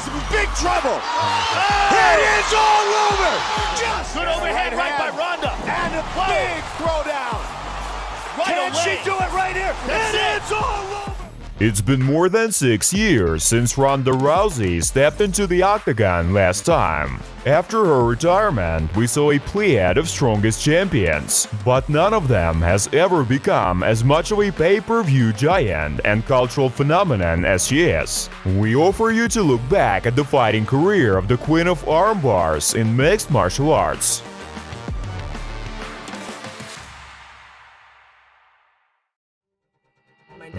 is in big trouble. It is all over. Just good overhead right by Ronda. And a big throwdown. Right Can she do it right here? It's all over. It's been more than 6 years since Ronda Rousey stepped into the octagon last time. After her retirement, we saw a pleiad of strongest champions, but none of them has ever become as much of a pay-per-view giant and cultural phenomenon as she is. We offer you to look back at the fighting career of the Queen of Armbars in mixed martial arts.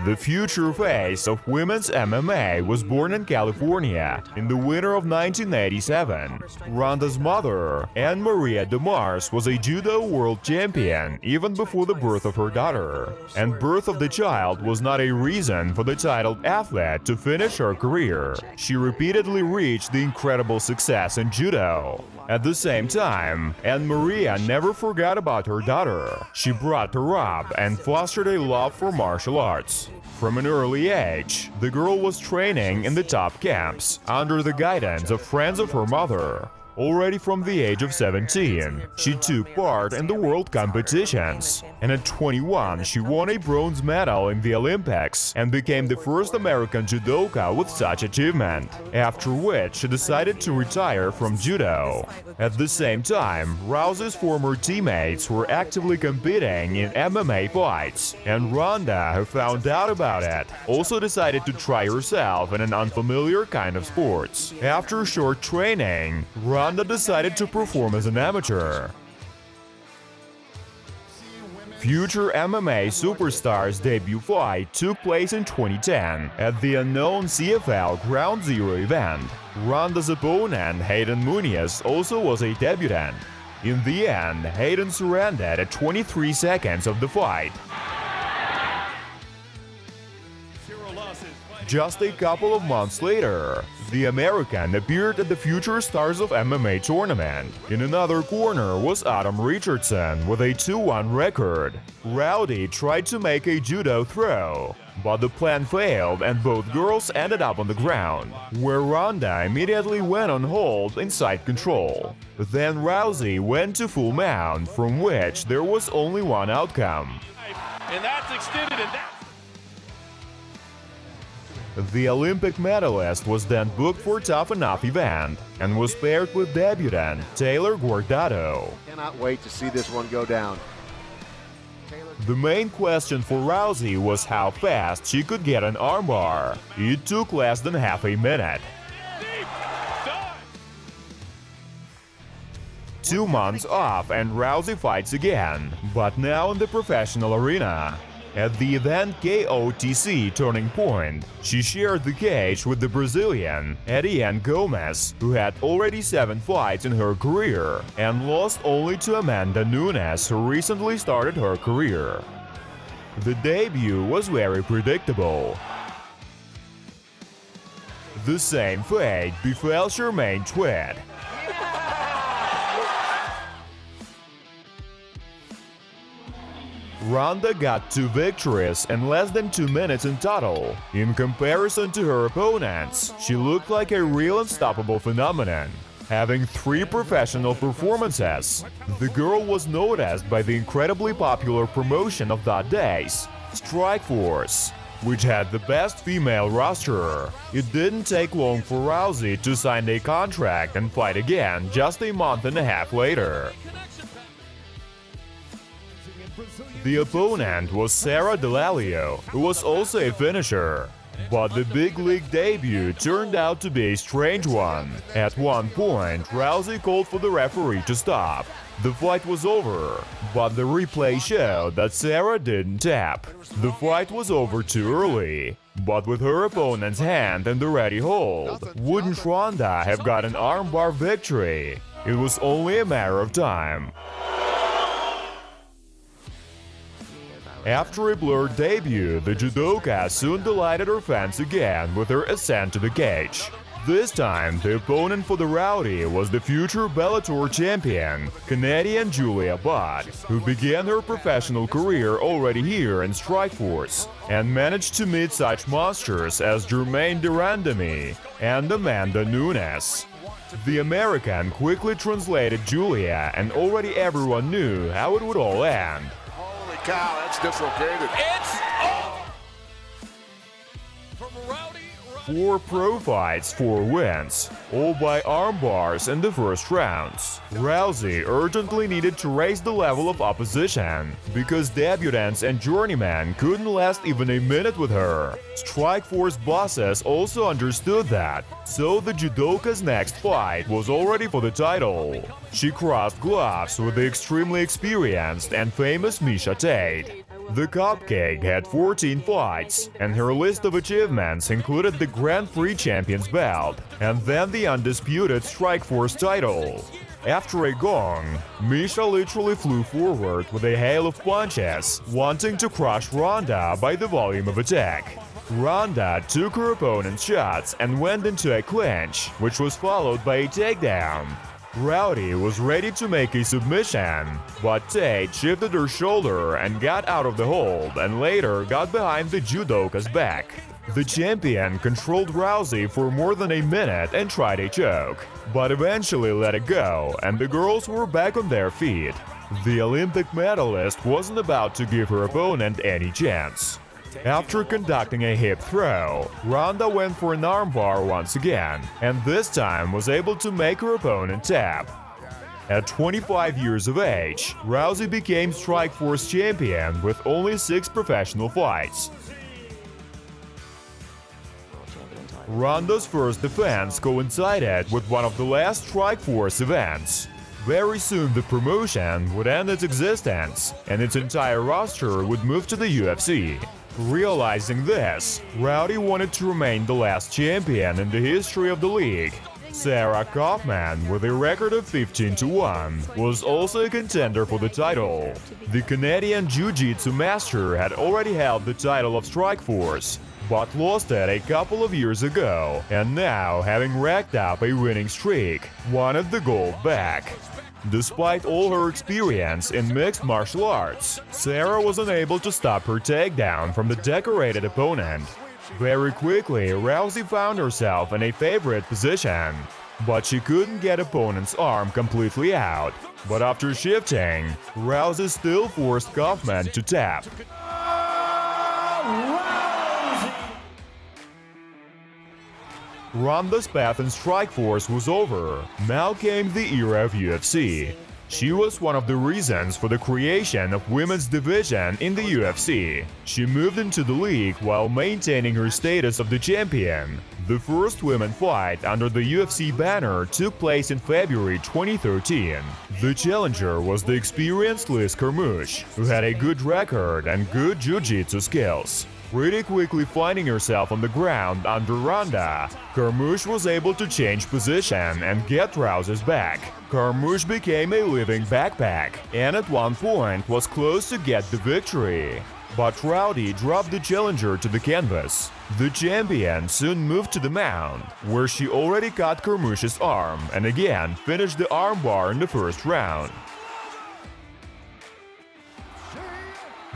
The future face of women's MMA was born in California in the winter of 1987. Ronda's mother, Anne Maria DeMars, was a judo world champion even before the birth of her daughter. And birth of the child was not a reason for the titled athlete to finish her career. She repeatedly reached the incredible success in judo. At the same time, Anne Maria never forgot about her daughter. She brought her up and fostered a love for martial arts. From an early age, the girl was training in the top camps under the guidance of friends of her mother. Already from the age of 17, she took part in the world competitions, and at 21 she won a bronze medal in the Olympics and became the first American judoka with such achievement, after which she decided to retire from judo. At the same time, Rousey's former teammates were actively competing in MMA fights, and Ronda, who found out about it, also decided to try herself in an unfamiliar kind of sports. After short training, Ronda decided to perform as an amateur. Future MMA superstar's debut fight took place in 2010 at the unknown CFL Ground Zero event. Ronda's opponent, Hayden Muniz, also was a debutant. In the end, Hayden surrendered at 23 seconds of the fight. Just a couple of months later, the American appeared at the Future Stars of MMA tournament. In another corner was Adam Richardson with a 2-1 record. Rowdy tried to make a judo throw, but the plan failed and both girls ended up on the ground, where Ronda immediately went on hold in side control. Then Rousey went to full mount, from which there was only one outcome. And that's extended and that's... The Olympic medalist was then booked for Tough Enough event and was paired with debutant Taylor Guardado. Cannot wait to see this one go down. The main question for Rousey was how fast she could get an armbar. It took less than half a minute. 2 months off and Rousey fights again, but now in the professional arena. At the event KOTC Turning Point, she shared the cage with the Brazilian Ediane Gomes, who had already 7 fights in her career and lost only to Amanda Nunes, who recently started her career. The debut was very predictable. The same fate befell Charmaine Twett. Ronda got 2 victories in less than 2 minutes in total. In comparison to her opponents, she looked like a real unstoppable phenomenon. Having 3 professional performances, the girl was noticed by the incredibly popular promotion of that days, Strikeforce, which had the best female roster. It didn't take long for Rousey to sign a contract and fight again just a month and a half later. The opponent was Sarah Delalio, who was also a finisher. But the big league debut turned out to be a strange one. At one point, Rousey called for the referee to stop. The fight was over, but the replay showed that Sarah didn't tap. The fight was over too early, but with her opponent's hand in the ready hold, wouldn't Ronda have got an armbar victory? It was only a matter of time. After a blurred debut, the judoka soon delighted her fans again with her ascent to the cage. This time, the opponent for the Rowdy was the future Bellator champion, Canadian Julia Budd, who began her professional career already here in Strikeforce and managed to meet such monsters as Germaine de Randamie and Amanda Nunes. The American quickly translated Julia, and already everyone knew how it would all end. Holy cow, that's dislocated. It's all from Rowdy. 4 pro fights, 4 wins, all by arm bars in the first rounds. Rousey urgently needed to raise the level of opposition, because debutants and journeymen couldn't last even a minute with her. Strikeforce bosses also understood that, so the judoka's next fight was already for the title. She crossed gloves with the extremely experienced and famous Miesha Tate. The Cupcake had 14 fights, and her list of achievements included the Grand Prix Champion's belt, and then the undisputed Strikeforce title. After a gong, Miesha literally flew forward with a hail of punches, wanting to crush Ronda by the volume of attack. Ronda took her opponent's shots and went into a clinch, which was followed by a takedown. Rowdy was ready to make a submission, but Tate shifted her shoulder and got out of the hold and later got behind the judoka's back. The champion controlled Rousey for more than a minute and tried a choke, but eventually let it go and the girls were back on their feet. The Olympic medalist wasn't about to give her opponent any chance. After conducting a hip throw, Ronda went for an armbar once again, and this time was able to make her opponent tap. At 25 years of age, Rousey became Strikeforce champion with only 6 professional fights. Ronda's first defense coincided with one of the last Strikeforce events. Very soon the promotion would end its existence, and its entire roster would move to the UFC. Realizing this, Rowdy wanted to remain the last champion in the history of the league. Sarah Kaufman, with a record of 15-1, was also a contender for the title. The Canadian Jiu-Jitsu master had already held the title of Strikeforce, but lost it a couple of years ago, and now, having racked up a winning streak, wanted the gold back. Despite all her experience in mixed martial arts, Sarah was unable to stop her takedown from the decorated opponent. Very quickly, Rousey found herself in a favorite position, but she couldn't get opponent's arm completely out. But after shifting, Rousey still forced Kaufman to tap. Ronda's path in Strikeforce was over. Now came the era of UFC. She was one of the reasons for the creation of women's division in the UFC. She moved into the league while maintaining her status of the champion. The first women fight under the UFC banner took place in February 2013. The challenger was the experienced Liz Carmouche, who had a good record and good jiu-jitsu skills. Pretty quickly finding herself on the ground under Ronda, Carmouche was able to change position and get Rousey's back. Carmouche became a living backpack and at one point was close to get the victory. But Rowdy dropped the challenger to the canvas. The champion soon moved to the mound, where she already cut Carmouche's arm and again finished the armbar in the first round.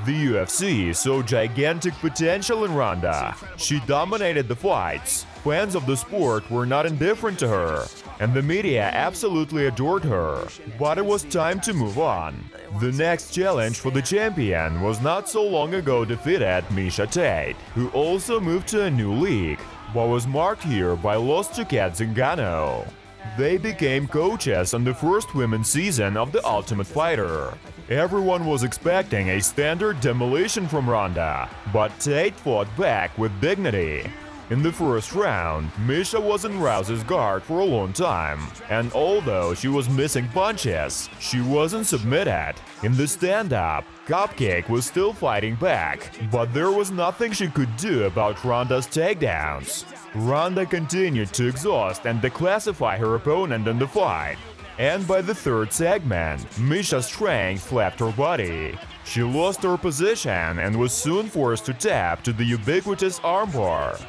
The UFC saw gigantic potential in Ronda. She dominated the fights. Fans of the sport were not indifferent to her, and the media absolutely adored her. But it was time to move on. The next challenge for the champion was not so long ago defeated Miesha Tate, who also moved to a new league, but was marked here by loss to Kat Zingano. They became coaches on the first women's season of The Ultimate Fighter. Everyone was expecting a standard demolition from Ronda, but Tate fought back with dignity. In the first round, Miesha was in Rousey's guard for a long time, and although she was missing punches, she wasn't submitted. In the stand-up, Cupcake was still fighting back, but there was nothing she could do about Ronda's takedowns. Ronda continued to exhaust and declassify her opponent in the fight. And by the third segment, Miesha's strength left her body. She lost her position and was soon forced to tap to the ubiquitous armbar.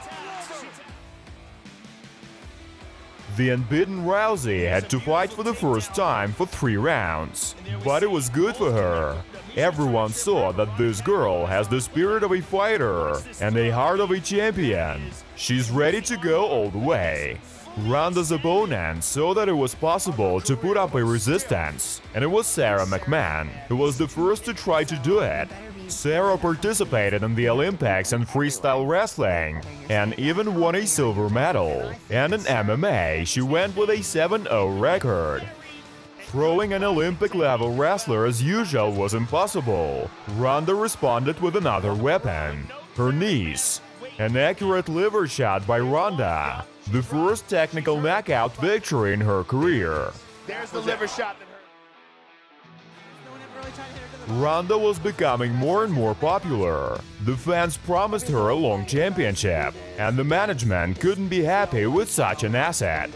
The unbeaten Rousey had to fight for the first time for 3 rounds. But it was good for her. Everyone saw that this girl has the spirit of a fighter and a heart of a champion. She's ready to go all the way. Ronda's opponent saw that it was possible to put up a resistance, and it was Sarah McMahon, who was the first to try to do it. Sarah participated in the Olympics in freestyle wrestling and even won a silver medal. And in MMA, she went with a 7-0 record. Throwing an Olympic-level wrestler as usual was impossible. Ronda responded with another weapon, her knees. An accurate liver shot by Ronda, the first technical knockout victory in her career. There's the liver shot that hurt. Ronda was becoming more and more popular. The fans promised her a long championship, and the management couldn't be happy with such an asset.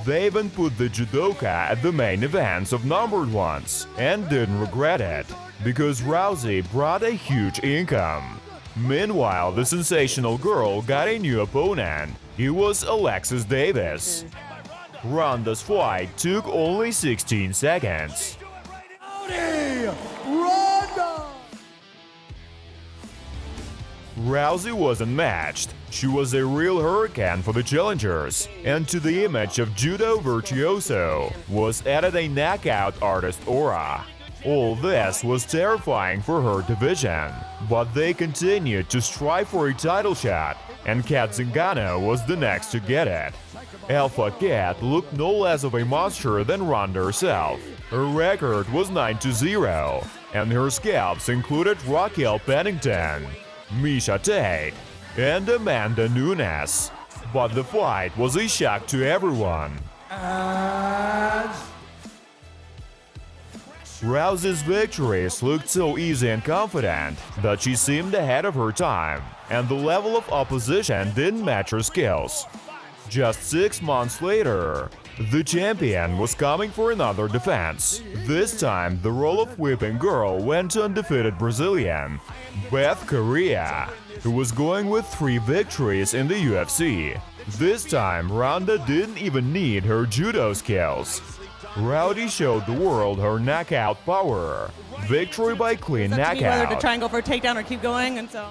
They even put the judoka at the main events of numbered ones, and didn't regret it, because Rousey brought a huge income. Meanwhile, the sensational girl got a new opponent. It was Alexis Davis. Ronda's fight took only 16 seconds. Rousey wasn't matched. She was a real hurricane for the challengers, and to the image of judo virtuoso was added a knockout artist aura. All this was terrifying for her division, but they continued to strive for a title shot, and Kat Zingano was the next to get it. Alpha Cat looked no less of a monster than Ronda herself. Her record was 9-0, and her scalps included Raquel Pennington, Misha Tate, and Amanda Nunes. But the fight was a shock to everyone. Rousey's victories looked so easy and confident that she seemed ahead of her time, and the level of opposition didn't match her skills. Just 6 months later, the champion was coming for another defense. This time, the role of whipping girl went to undefeated Brazilian Beth Correa, who was going with 3 victories in the UFC. This time, Ronda didn't even need her judo skills. Rowdy showed the world her knockout power. Victory by clean knockout. Whether to try and go for a takedown or keep going, and so.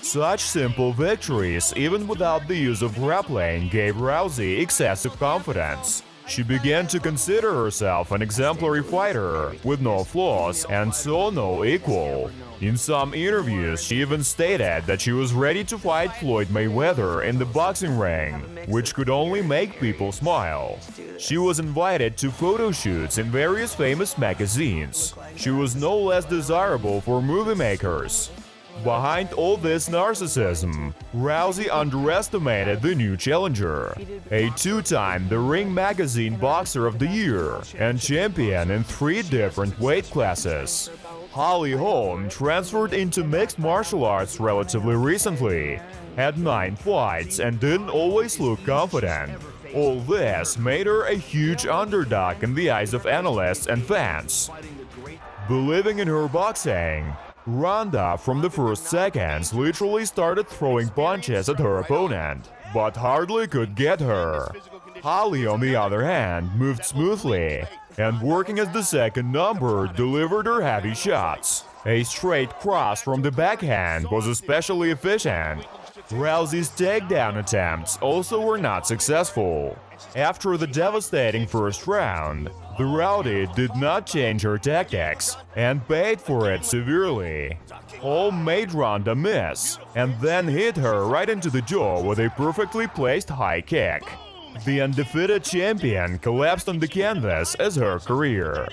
Such simple victories, even without the use of grappling, gave Rousey excessive confidence. She began to consider herself an exemplary fighter, with no flaws and saw no equal. In some interviews, she even stated that she was ready to fight Floyd Mayweather in the boxing ring, which could only make people smile. She was invited to photo shoots in various famous magazines. She was no less desirable for movie makers. Behind all this narcissism, Rousey underestimated the new challenger, a 2-time The Ring Magazine Boxer of the Year and champion in 3 different weight classes. Holly Holm transferred into mixed martial arts relatively recently, had 9 fights and didn't always look confident. All this made her a huge underdog in the eyes of analysts and fans. Believing in her boxing, Ronda, from the first seconds, literally started throwing punches at her opponent, but hardly could get her. Holly, on the other hand, moved smoothly, and working as the second number, delivered her heavy shots. A straight cross from the backhand was especially efficient. Rousey's takedown attempts also were not successful. After the devastating first round, the Rowdy did not change her tactics and paid for it severely. Holm made Ronda miss and then hit her right into the jaw with a perfectly placed high kick. The undefeated champion collapsed on the canvas as her career.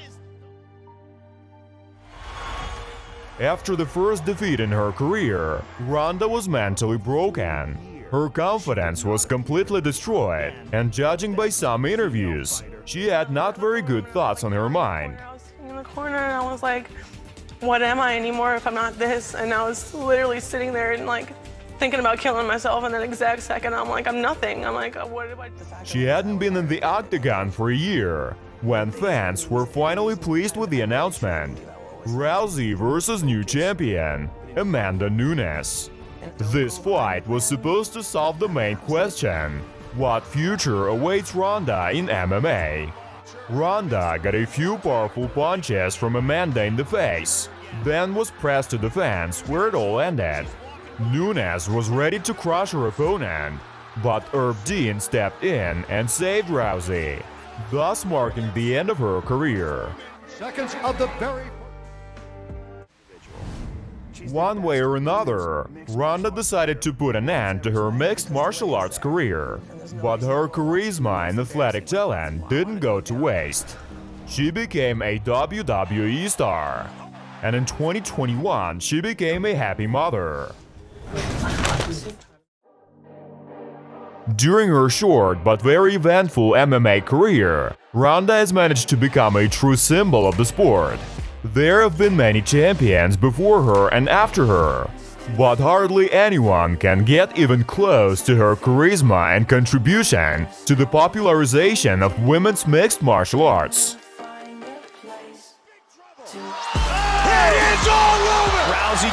After the first defeat in her career, Ronda was mentally broken. Her confidence was completely destroyed, and judging by some interviews, she had not very good thoughts on her mind. I was sitting in the corner and I was like, what am I anymore if I'm not this? And I was literally sitting there and like thinking about killing myself, and that exact second I'm like, I'm nothing. I'm like, what did I decide? She hadn't been in the octagon for a year when fans were finally pleased with the announcement. Rousey versus new champion, Amanda Nunes. This fight was supposed to solve the main question: What future awaits Ronda in MMA? Ronda got a few powerful punches from Amanda in the face, then was pressed to the fence where it all ended. Nunes was ready to crush her opponent, but Herb Dean stepped in and saved Rousey, thus marking the end of her career. Seconds of the very. One way or another, Ronda decided to put an end to her mixed martial arts career, but her charisma and athletic talent didn't go to waste. She became a WWE star, and in 2021 she became a happy mother. During her short but very eventful MMA career, Ronda has managed to become a true symbol of the sport. There have been many champions before her and after her, but hardly anyone can get even close to her charisma and contribution to the popularization of women's mixed martial arts. It is all over! Rousey,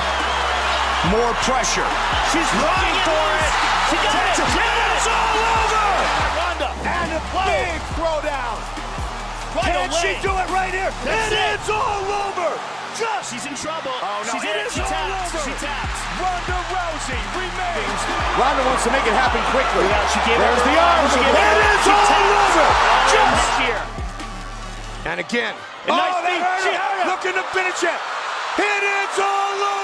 more pressure. She's looking for it. She got it. It's all over! Ronda. And a big throwdown. Can she do it right here? It is all over! Just She's in trouble. Oh, no, She's in it it. is She all taps. over. She taps. Ronda Rousey remains. Ronda wants to make it happen quickly. She gave There's her the arm. She It gave her is She all taps. over. Just here. And again. A nice that knee. hurt She her. hurt her. Looking to finish it. It is all over!